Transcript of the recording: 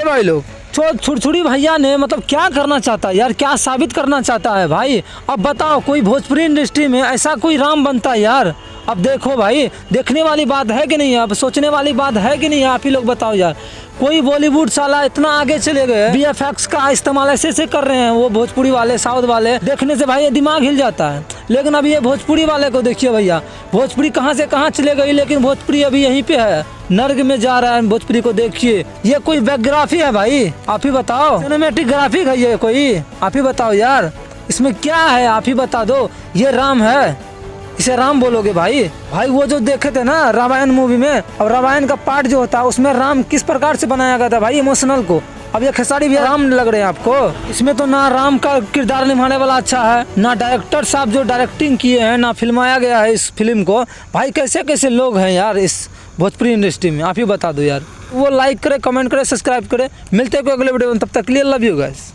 भाई लोग, छुरछुरी भैया ने मतलब क्या करना चाहता है यार, क्या साबित करना चाहता है भाई। अब बताओ कोई भोजपुरी इंडस्ट्री में ऐसा कोई राम बनता है यार। अब देखो भाई, देखने वाली बात है कि नहीं, अब सोचने वाली बात है कि नहीं, आप ही लोग बताओ यार। कोई बॉलीवुड साला इतना आगे चले गए, VFX का इस्तेमाल ऐसे कर रहे हैं वो भोजपुरी वाले, साउथ वाले, देखने से भाई दिमाग हिल जाता है। लेकिन अभी ये भोजपुरी वाले को देखिए भैया, भोजपुरी कहाँ से कहाँ चले गई, लेकिन भोजपुरी अभी यहीं पे है, नर्क में जा रहा है। भोजपुरी को देखिए, ये कोई बैकग्राफी है भाई, आप ही बताओ, सिनेमैटिक ग्राफिक है ये कोई, आप ही बताओ यार, इसमें क्या है, आप ही बता दो। ये राम है, इसे राम बोलोगे भाई? भाई वो जो देखे थे ना रामायण मूवी में, अब रामायण का पार्ट जो होता है उसमें राम किस प्रकार से बनाया गया था भाई, इमोशनल को। अब ये खेसारी भी राम लग रहे हैं आपको। इसमें तो ना राम का किरदार निभाने वाला अच्छा है, ना डायरेक्टर साहब जो डायरेक्टिंग किए हैं, ना फिल्माया गया है इस फिल्म को। भाई कैसे कैसे लोग हैं यार इस भोजपुरी इंडस्ट्री में, आप ही बता दो यार। वो लाइक करे, कमेंट करे, सब्सक्राइब करे। मिलते हैं कोई अगले वीडियो में, तब तक के लिए लव यू गाइस।